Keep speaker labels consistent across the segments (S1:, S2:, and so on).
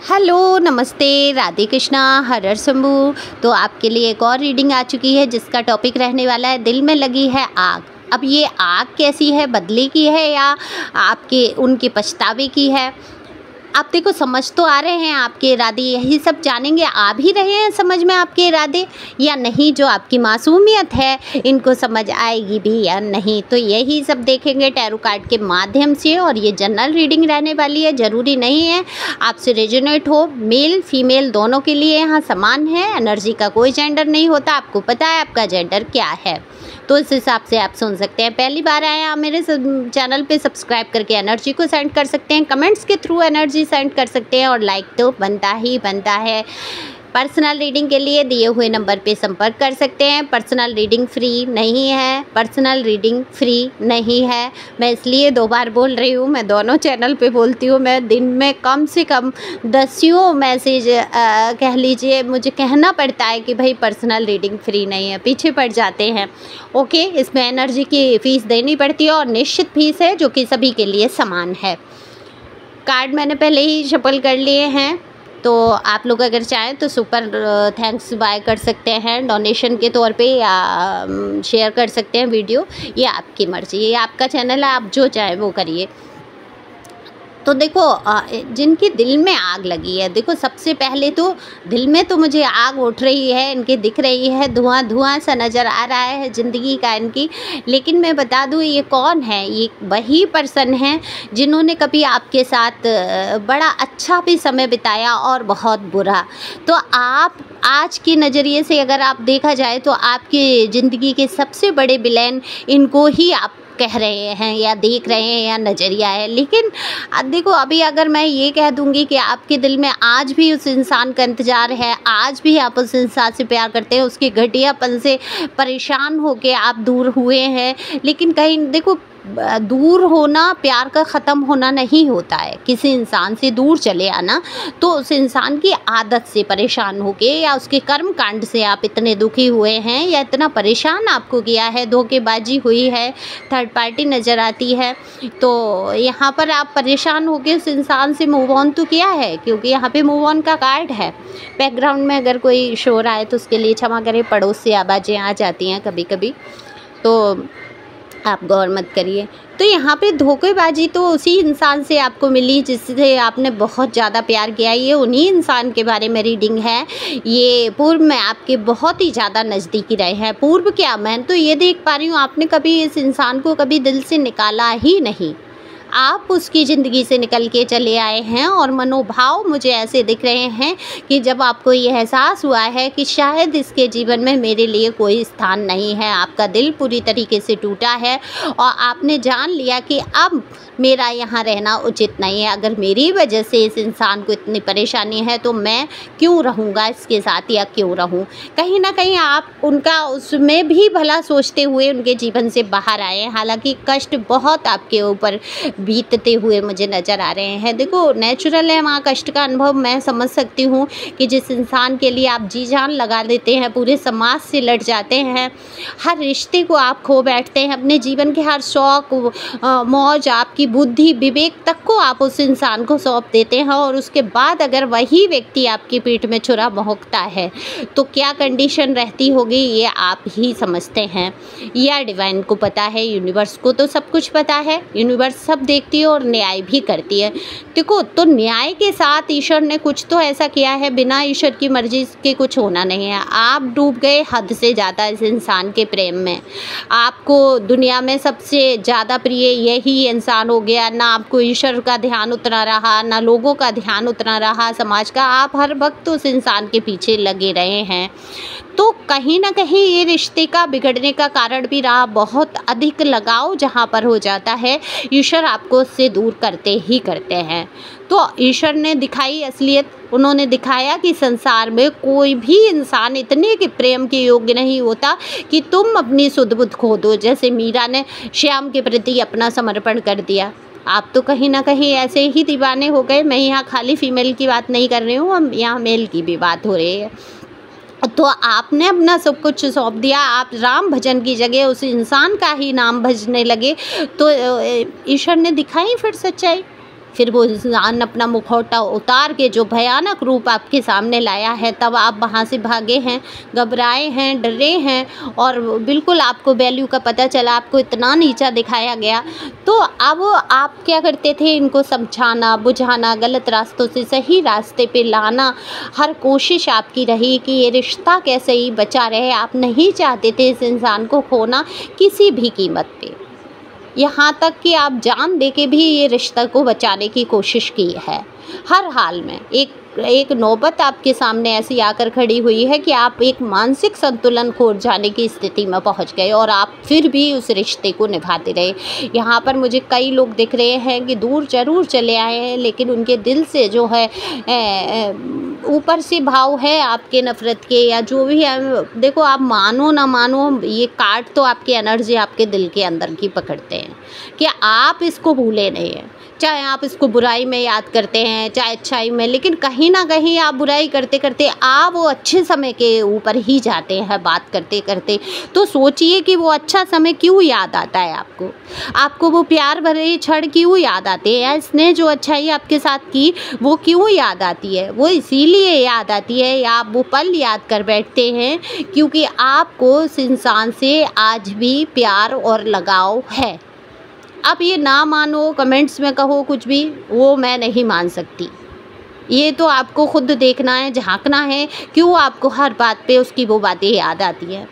S1: Hello, नमस्ते, राधे कृष्णा, हर हर शंभू। तो आपके लिए एक और रीडिंग आ चुकी है जिसका टॉपिक रहने वाला है दिल में लगी है आग। अब ये आग कैसी है, बदले की है या आपके उनके पछतावे की है? आप देखो, समझ तो आ रहे हैं आपके इरादे, यही सब जानेंगे। आ भी रहे हैं समझ में आपके इरादे या नहीं? जो आपकी मासूमियत है इनको समझ आएगी भी या नहीं, तो यही सब देखेंगे टैरो कार्ड के माध्यम से। और ये जनरल रीडिंग रहने वाली है, ज़रूरी नहीं है आपसे रेजोनेट हो। मेल फीमेल दोनों के लिए यहाँ समान है, एनर्जी का कोई जेंडर नहीं होता। आपको पता है आपका जेंडर क्या है, तो इस हिसाब से आप सुन सकते हैं। पहली बार आए आप मेरे चैनल पे, सब्सक्राइब करके एनर्जी को सेंड कर सकते हैं, कमेंट्स के थ्रू एनर्जी सेंड कर सकते हैं और लाइक तो बनता ही बनता है। पर्सनल रीडिंग के लिए दिए हुए नंबर पे संपर्क कर सकते हैं। पर्सनल रीडिंग फ्री नहीं है, पर्सनल रीडिंग फ्री नहीं है। मैं इसलिए 2 बार बोल रही हूँ, मैं दोनों चैनल पे बोलती हूँ। मैं दिन में कम से कम दसियों मैसेज कह लीजिए मुझे कहना पड़ता है कि भाई पर्सनल रीडिंग फ्री नहीं है, पीछे पड़ जाते हैं। ओके, इसमें एनर्जी की फ़ीस देनी पड़ती है और निश्चित फीस है जो कि सभी के लिए समान है। कार्ड मैंने पहले ही शफल कर लिए हैं, तो आप लोग अगर चाहें तो सुपर थैंक्स बाय कर सकते हैं डोनेशन के तौर पे, या शेयर कर सकते हैं वीडियो। ये आपकी मर्ज़ी, ये आपका चैनल है, आप जो चाहें वो करिए। तो देखो, जिनके दिल में आग लगी है, देखो सबसे पहले तो दिल में तो मुझे आग उठ रही है, इनके दिख रही है, धुआं धुआं सा नज़र आ रहा है ज़िंदगी का इनकी। लेकिन मैं बता दूँ ये कौन है, ये वही पर्सन है जिन्होंने कभी आपके साथ बड़ा अच्छा भी समय बिताया और बहुत बुरा। तो आप आज के नज़रिए से अगर आप देखा जाए तो आपकी ज़िंदगी के सबसे बड़े विलेन इनको ही आप कह रहे हैं या देख रहे हैं या नज़रिया है। लेकिन देखो, अभी अगर मैं ये कह दूंगी कि आपके दिल में आज भी उस इंसान का इंतज़ार है, आज भी आप उस इंसान से प्यार करते हैं, उसके घटियापन से परेशान होके आप दूर हुए हैं, लेकिन कहीं देखो दूर होना प्यार का ख़त्म होना नहीं होता है। किसी इंसान से दूर चले आना तो उस इंसान की आदत से परेशान होके या उसके कर्म कांड से आप इतने दुखी हुए हैं या इतना परेशान आपको किया है, धोखेबाजी हुई है, थर्ड पार्टी नज़र आती है, तो यहाँ पर आप परेशान होके उस इंसान से मूव ऑन तो किया है, क्योंकि यहाँ पे मूव ऑन का कार्ड है। बैकग्राउंड में अगर कोई शोर आए तो उसके लिए क्षमा करें, पड़ोस से आवाज़ें आ जाती हैं कभी कभी, तो आप गौर मत करिए। तो यहाँ पे धोखेबाजी तो उसी इंसान से आपको मिली जिससे आपने बहुत ज़्यादा प्यार किया। ये उन्हीं इंसान के बारे में रीडिंग है। ये पूर्व में आपके बहुत ही ज़्यादा नज़दीकी रहे हैं। पूर्व क्या, मैं तो ये देख पा रही हूँ आपने कभी इस इंसान को कभी दिल से निकाला ही नहीं, आप उसकी ज़िंदगी से निकल के चले आए हैं। और मनोभाव मुझे ऐसे दिख रहे हैं कि जब आपको ये एहसास हुआ है कि शायद इसके जीवन में मेरे लिए कोई स्थान नहीं है, आपका दिल पूरी तरीके से टूटा है और आपने जान लिया कि अब मेरा यहाँ रहना उचित नहीं है। अगर मेरी वजह से इस इंसान को इतनी परेशानी है तो मैं क्यों रहूँगा इसके साथ, या क्यों रहूँ। कहीं ना कहीं आप उनका उसमें भी भला सोचते हुए उनके जीवन से बाहर आए। हालांकि कष्ट बहुत आपके ऊपर बीतते हुए मुझे नज़र आ रहे हैं। देखो, नेचुरल है वहाँ कष्ट का अनुभव, मैं समझ सकती हूँ कि जिस इंसान के लिए आप जी जान लगा देते हैं, पूरे समाज से लड़ जाते हैं, हर रिश्ते को आप खो बैठते हैं, अपने जीवन के हर शौक मौज, आपकी बुद्धि विवेक तक को आप उस इंसान को सौंप देते हैं, और उसके बाद अगर वही व्यक्ति आपकी पीठ में छुरा भोंकता है तो क्या कंडीशन रहती होगी, ये आप ही समझते हैं या डिवाइन को पता है। यूनिवर्स को तो सब कुछ पता है, यूनिवर्स सब देखती है और न्याय भी करती है। देखो, तो न्याय के साथ ईश्वर ने कुछ तो ऐसा किया है, बिना ईश्वर की मर्जी के कुछ होना नहीं है। आप डूब गए हद से ज़्यादा इस इंसान के प्रेम में, आपको दुनिया में सबसे ज़्यादा प्रिय यही इंसान हो गया। ना आपको ईश्वर का ध्यान उतना रहा, ना लोगों का ध्यान उतना रहा, समाज का। आप हर वक्त उस इंसान के पीछे लगे रहे हैं, तो कहीं ना कहीं ये रिश्ते का बिगड़ने का कारण भी रहा। बहुत अधिक लगाव जहाँ पर हो जाता है, ईश्वर आपको उससे दूर करते ही करते हैं। तो ईश्वर ने दिखाई असलियत, उन्होंने दिखाया कि संसार में कोई भी इंसान इतने के प्रेम के योग्य नहीं होता कि तुम अपनी सुध बुध खो दो। जैसे मीरा ने श्याम के प्रति अपना समर्पण कर दिया, आप तो कहीं ना कहीं ऐसे ही दीवाने हो गए। मैं यहाँ खाली फीमेल की बात नहीं कर रही हूँ, यहाँ मेल की भी बात हो रही है। तो आपने अपना सब कुछ सौंप दिया, आप राम भजन की जगह उस इंसान का ही नाम भजने लगे, तो ईश्वर ने दिखाई फिर सच्चाई। फिर वो इंसान अपना मुखौटा उतार के जो भयानक रूप आपके सामने लाया है, तब आप वहाँ से भागे हैं, घबराए हैं, डरे हैं और बिल्कुल आपको वैल्यू का पता चला, आपको इतना नीचा दिखाया गया। तो अब आप क्या करते थे, इनको समझाना, बुझाना, गलत रास्तों से सही रास्ते पे लाना, हर कोशिश आपकी रही कि ये रिश्ता कैसे ही बचा रहे। आप नहीं चाहते थे इस इंसान को खोना किसी भी कीमत पे, यहाँ तक कि आप जान दे के भी ये रिश्ता को बचाने की कोशिश की है। हर हाल में एक नौबत आपके सामने ऐसी आकर खड़ी हुई है कि आप एक मानसिक संतुलन खो जाने की स्थिति में पहुंच गए और आप फिर भी उस रिश्ते को निभाते रहे। यहाँ पर मुझे कई लोग दिख रहे हैं कि दूर ज़रूर चले आए हैं, लेकिन उनके दिल से जो है ऊपर से भाव है आपके नफ़रत के या जो भी है। देखो, आप मानो ना मानो, ये कार्ड तो आपकी एनर्जी आपके दिल के अंदर की पकड़ते हैं कि आप इसको भूले नहीं हैं। चाहे आप इसको बुराई में याद करते हैं, चाहे अच्छाई में, लेकिन कहीं ना कहीं आप बुराई करते करते आप वो अच्छे समय के ऊपर ही जाते हैं बात करते करते। तो सोचिए कि वो अच्छा समय क्यों याद आता है आपको वो प्यार भरे क्षण क्यों याद आते हैं, इसने जो अच्छाई आपके साथ की वो क्यों याद आती है। वो इसीलिए याद आती है या आप वो पल याद कर बैठते हैं क्योंकि आपको उस इंसान से आज भी प्यार और लगाव है। आप ये ना मानो, कमेंट्स में कहो कुछ भी, वो मैं नहीं मान सकती। ये तो आपको खुद देखना है, झांकना है, क्यों आपको हर बात पे उसकी वो बातें याद आती हैं।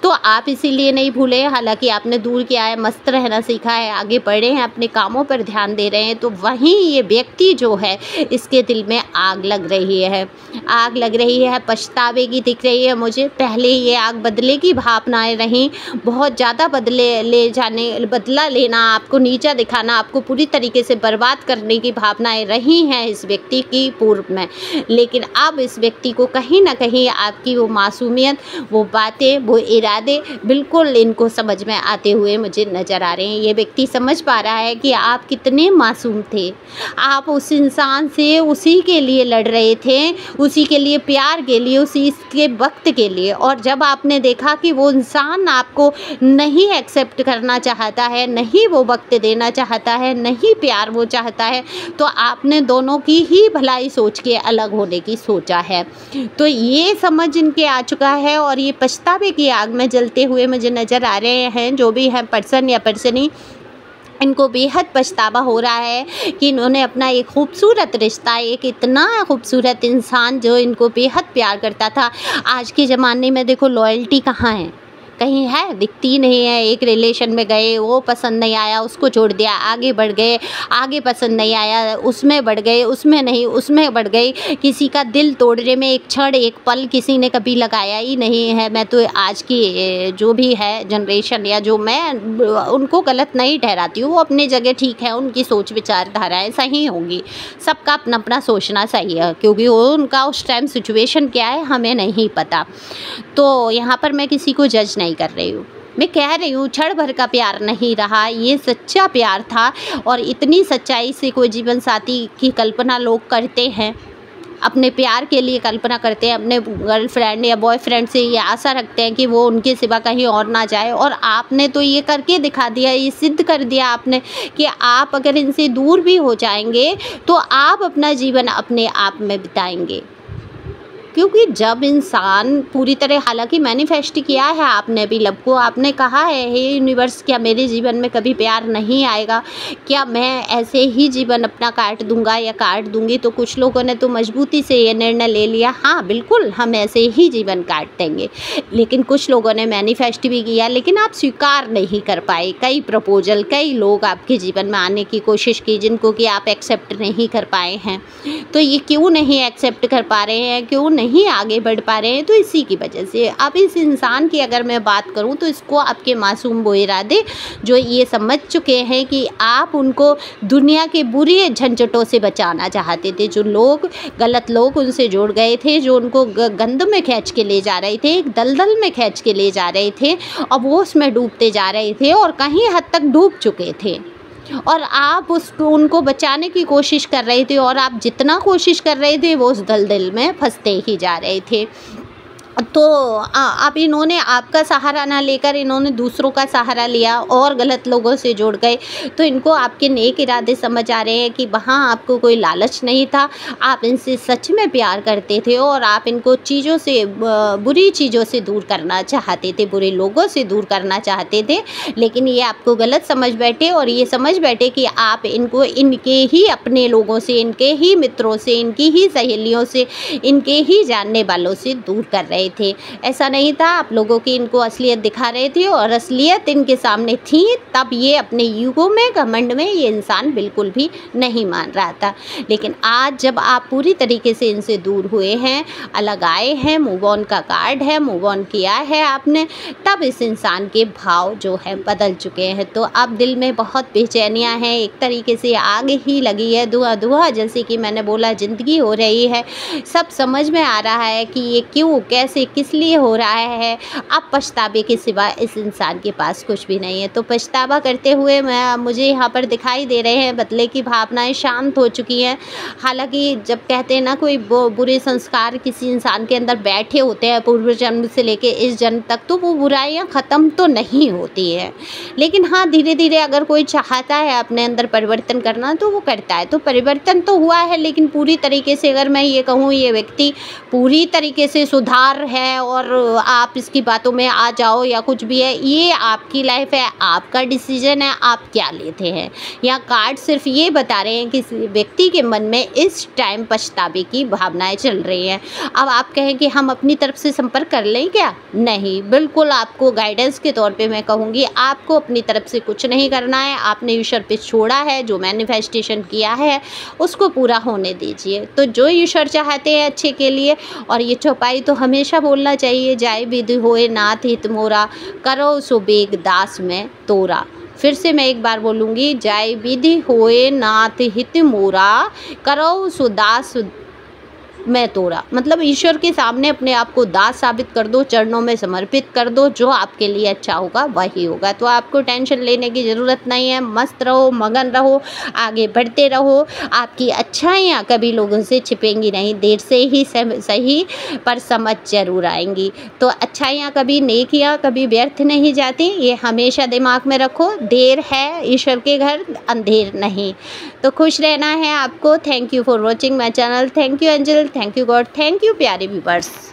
S1: तो आप इसीलिए नहीं भूले, हालांकि आपने दूर किया है, मस्त रहना सीखा है, आगे बढ़े हैं, अपने कामों पर ध्यान दे रहे हैं। तो वहीं ये व्यक्ति जो है इसके दिल में आग लग रही है, आग लग रही है, पछतावे की दिख रही है मुझे। पहले ये आग बदले की भावनाएं रहीं, बहुत ज़्यादा बदला लेना, आपको नीचा दिखाना, आपको पूरी तरीके से बर्बाद करने की भावनाएं रही हैं इस व्यक्ति की पूर्व में। लेकिन अब इस व्यक्ति को कहीं ना कहीं आपकी वो मासूमियत, वो बातें, वो इरादे बिल्कुल इनको समझ में आते हुए मुझे नज़र आ रहे हैं। ये व्यक्ति समझ पा रहा है कि आप कितने मासूम थे, आप उस इंसान से उसी के लिए लड़ रहे थे, उसी के लिए, प्यार के लिए, उसी के वक्त के लिए। और जब आपने देखा कि वो इंसान आपको नहीं एक्सेप्ट करना चाहता है, नहीं वो वक्त देना चाहता है, नहीं प्यार वो चाहता है, तो आपने दोनों की ही भलाई सोच के अलग होने की सोचा है। तो ये समझ इनके आ चुका है और ये पछतावे की आग में जलते हुए मुझे नज़र आ रहे हैं। जो भी है पर्सन या पर्सनी, इनको बेहद पछतावा हो रहा है कि इन्होंने अपना एक खूबसूरत रिश्ता, एक इतना खूबसूरत इंसान जो इनको बेहद प्यार करता था, आज के ज़माने में देखो लॉयल्टी कहाँ है, कहीं है, दिखती नहीं है। एक रिलेशन में गए, वो पसंद नहीं आया, उसको छोड़ दिया, आगे बढ़ गए, आगे पसंद नहीं आया, उसमें बढ़ गए, उसमें नहीं, उसमें बढ़ गए। किसी का दिल तोड़ने में एक क्षण, एक पल किसी ने कभी लगाया ही नहीं है। मैं तो आज की जो भी है जनरेशन, या जो, मैं उनको गलत नहीं ठहराती हूँ, वो अपनी जगह ठीक है, उनकी सोच विचारधाराएँ सही होंगी, सबका अपना अपना सोचना सही है, क्योंकि वो उनका उस टाइम सिचुएशन क्या है हमें नहीं पता। तो यहाँ पर मैं किसी को जज नहीं कर रही हूँ, मैं कह रही हूँ क्षण भर का प्यार नहीं रहा, ये सच्चा प्यार था। और इतनी सच्चाई से कोई जीवन साथी की कल्पना लोग करते हैं, अपने प्यार के लिए कल्पना करते हैं, अपने गर्लफ्रेंड या बॉयफ्रेंड से ये आशा रखते हैं कि वो उनके सिवा कहीं और ना जाए। और आपने तो ये करके दिखा दिया, ये सिद्ध कर दिया आपने कि आप अगर इनसे दूर भी हो जाएंगे तो आप अपना जीवन अपने आप में बिताएंगे। क्योंकि जब इंसान पूरी तरह, हालांकि मैनिफेस्ट किया है आपने भी लव को, आपने कहा है हे यूनिवर्स, क्या मेरे जीवन में कभी प्यार नहीं आएगा, क्या मैं ऐसे ही जीवन अपना काट दूंगा या काट दूंगी। तो कुछ लोगों ने तो मजबूती से ये निर्णय ले लिया, हाँ बिल्कुल हम ऐसे ही जीवन काट देंगे। लेकिन कुछ लोगों ने मैनिफेस्ट भी किया, लेकिन आप स्वीकार नहीं कर पाए। कई प्रपोजल, कई लोग आपके जीवन में आने की कोशिश की जिनको कि आप एक्सेप्ट नहीं कर पाए हैं। तो ये क्यों नहीं एक्सेप्ट कर पा रहे हैं, क्यों नहीं आगे बढ़ पा रहे हैं, तो इसी की वजह से। अब इस इंसान की अगर मैं बात करूं तो इसको आपके मासूम वो इरादे जो ये समझ चुके हैं कि आप उनको दुनिया के बुरे झंझटों से बचाना चाहते थे, जो लोग, गलत लोग उनसे जुड़ गए थे, जो उनको गंद में खींच के ले जा रहे थे, एक दलदल में खींच के ले जा रहे थे, अब वो उसमें डूबते जा रहे थे और कहीं हद तक डूब चुके थे। और आप उनको बचाने की कोशिश कर रहे थे, और आप जितना कोशिश कर रहे थे वो उस दलदल में फंसते ही जा रहे थे। तो अब इन्होंने आपका सहारा ना लेकर इन्होंने दूसरों का सहारा लिया और गलत लोगों से जुड़ गए। तो इनको आपके नेक इरादे समझ आ रहे हैं कि वहाँ आपको कोई लालच नहीं था, आप इनसे सच में प्यार करते थे और आप इनको चीज़ों से बुरी चीज़ों से दूर करना चाहते थे, बुरे लोगों से दूर करना चाहते थे। लेकिन ये आपको गलत समझ बैठे और ये समझ बैठे कि आप इनको इनके ही अपने लोगों से, इनके ही मित्रों से, इनकी ही सहेलियों से, इनके ही जानने वालों से दूर कर रहे थे। ऐसा नहीं था, आप लोगों की इनको असलियत दिखा रहे थे और असलियत इनके सामने थी, तब ये अपने ईगो में, घमंड में ये इंसान बिल्कुल भी नहीं मान रहा था। लेकिन आज जब आप पूरी तरीके से इनसे दूर हुए हैं, अलग आए हैं, मूव ऑन का कार्ड है, मूव ऑन किया है आपने, तब इस इंसान के भाव जो है बदल चुके हैं। तो अब दिल में बहुत बेचैनियाँ हैं, एक तरीके से आग ही लगी है, धुआं धुआं, जैसे कि मैंने बोला ज़िंदगी हो रही है। सब समझ में आ रहा है कि ये क्यों, कैसे, किस लिए हो रहा है। अब पछतावे के सिवा इस इंसान के पास कुछ भी नहीं है। तो पछतावा करते हुए मुझे यहाँ पर दिखाई दे रहे हैं, बदले की भावनाएं शांत हो चुकी हैं। हालांकि जब कहते हैं ना कोई बुरे संस्कार किसी इंसान के अंदर बैठे होते हैं पूर्व जन्म से लेके इस जन्म तक, तो वो बुराइयाँ ख़त्म तो नहीं होती है। लेकिन हाँ, धीरे धीरे अगर कोई चाहता है अपने अंदर परिवर्तन करना तो वो करता है। तो परिवर्तन तो हुआ है, लेकिन पूरी तरीके से अगर मैं ये कहूँ ये व्यक्ति पूरी तरीके से सुधार है और आप इसकी बातों में आ जाओ या कुछ भी है, ये आपकी लाइफ है, आपका डिसीजन है, आप क्या लेते हैं। यहाँ कार्ड सिर्फ ये बता रहे हैं कि व्यक्ति के मन में इस टाइम पछतावे की भावनाएं चल रही हैं। अब आप कहें कि हम अपनी तरफ से संपर्क कर लें क्या? नहीं, बिल्कुल आपको गाइडेंस के तौर पे मैं कहूँगी, आपको अपनी तरफ से कुछ नहीं करना है। आपने ईश्वर पे छोड़ा है, जो मैनिफेस्टेशन किया है उसको पूरा होने दीजिए। तो जो ईश्वर चाहते हैं अच्छे के लिए, और ये चौपाई तो हमेशा बोलना चाहिए, जाय विधि होए नाथ हित मोरा, करो सो बेग दास में तोरा। फिर से मैं एक बार बोलूँगी, जाय विधि होए नाथ हित मोरा, करो सो दास मैं तोड़ा। मतलब ईश्वर के सामने अपने आप को दास साबित कर दो, चरणों में समर्पित कर दो, जो आपके लिए अच्छा होगा वही होगा। तो आपको टेंशन लेने की ज़रूरत नहीं है, मस्त रहो, मगन रहो, आगे बढ़ते रहो। आपकी अच्छाइयाँ कभी लोगों से छिपेंगी नहीं, देर से ही सही पर समझ जरूर आएंगी। तो अच्छाइयाँ कभी, नेकियाँ कभी व्यर्थ नहीं जाती, ये हमेशा दिमाग में रखो। देर है ईश्वर के घर, अंधेर नहीं। तो खुश रहना है आपको। Thank you for watching my channel. Thank you angel, thank you God, thank you प्यारे व्यूअर्स।